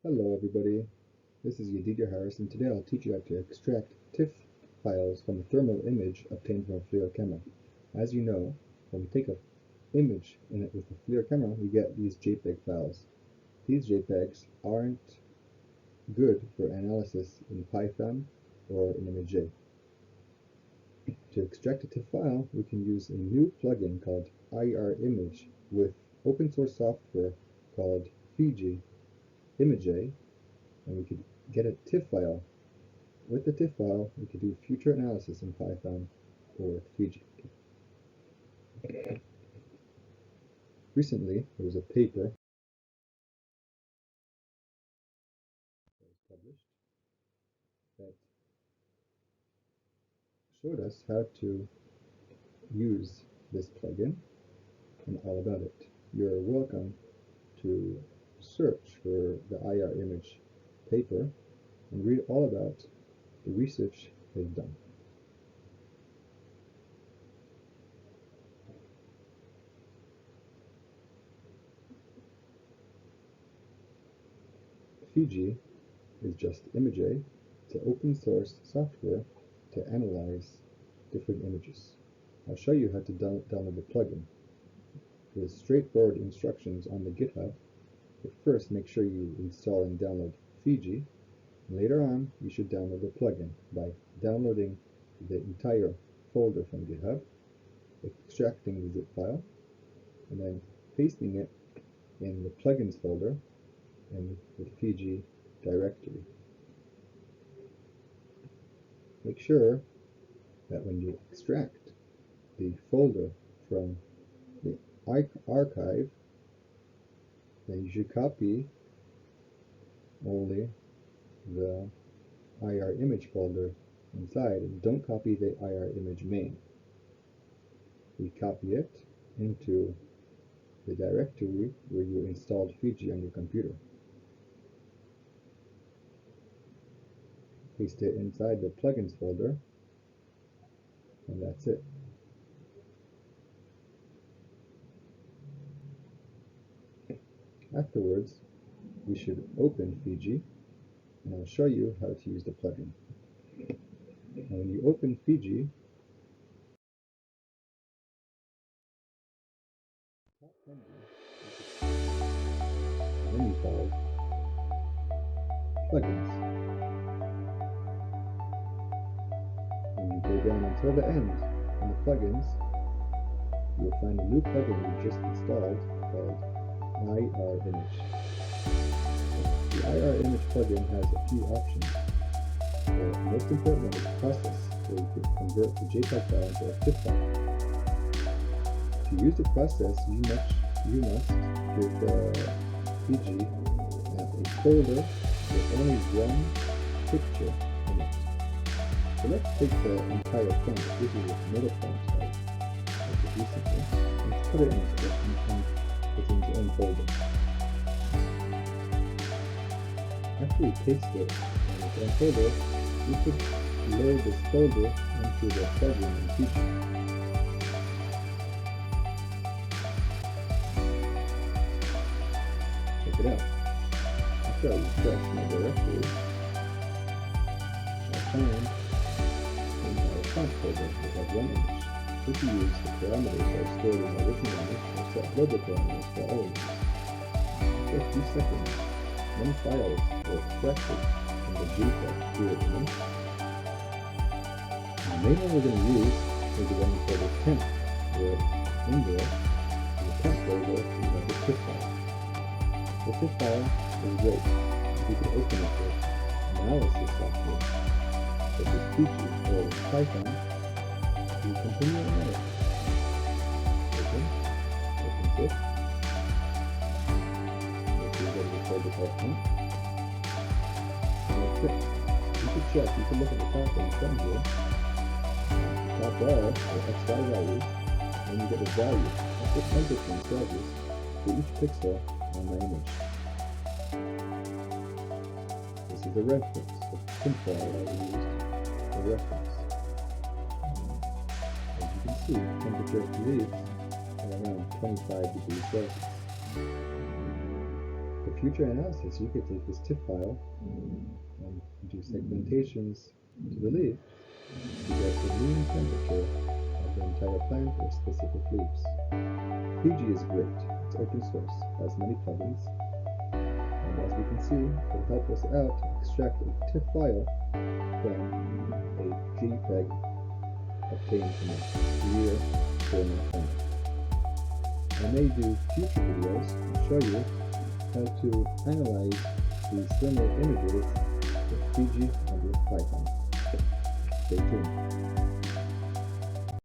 Hello everybody, this is Yadidya Harris and today I'll teach you how to extract TIFF files from a thermal image obtained from a Flir camera. As you know, when we take an image in it with a Flir camera, we get these JPEG files. These JPEGs aren't good for analysis in Python or in ImageJ. To extract a TIFF file, we can use a new plugin called IRimage with open source software called Fiji ImageJ, and we could get a TIFF file. With the TIFF file, we could do future analysis in Python or with Fiji. Recently, there was a paper that was published that showed us how to use this plugin and all about it. You're welcome to search for the IRimage paper and read all about the research they've done. Fiji is just ImageJ. It's an open source software to analyze different images. I'll show you how to download the plugin. There's straightforward instructions on the GitHub, but first make sure you install and download Fiji. Later on, you should download the plugin by downloading the entire folder from GitHub, extracting the zip file, and then pasting it in the plugins folder in the Fiji directory. Make sure that when you extract the folder from the archive, then you should copy only the IRimage folder inside and don't copy the IRimage main. We copy it into the directory where you installed Fiji on your computer. Paste it inside the plugins folder, and that's it. Afterwards, we should open Fiji, and I'll show you how to use the plugin. Now, when you open Fiji, top menu called Plugins. When you go down until the end in the plugins, you'll find a new plugin we just installed called IRimage. The IRimage plugin has a few options. The most important one is process, where you can convert the JPEG file into a TIFF file. To use the process, you must give Fiji a folder with only one picture in it. So let's take the entire font. This is a middle font I did recently. Let's put it in its own folder. After we paste it in its own folder, we should load this folder into the plugin in Fiji. Check it out. After I refresh my directory, I find in our font folder we have one image. We can use the parameters that are stored in the original image or set global parameters for all images. After a few seconds, many files are extracted from the JPEG here at the moment. The main one we're going to use is the one called the temp, where in there, in the temp folder, we have the TIFF file. The TIFF file is great. We can open it with analysis software, such as Fiji or Python, to continue analysis. Open TIFF. Folder called temp. And that's it. You can check, you can look at the top and from here. The top bar are XY values, and you get the value of the temperature in Celsius for each pixel on my image. This is the reference, the print file I used for reference. As you can see, the temperature of leaves are around 25 degrees Celsius. For future analysis, you could take this TIFF file and do segmentations to the leaf to get the mean temperature of the entire plant or specific leaves. Fiji is great. It's open source, has many plugins, and as we can see, it'll help us out to extract a TIFF file from a jpeg obtained from a Flir format file. I may do future videos and show you how to analyze these similar images with Fiji and with Python. Stay tuned.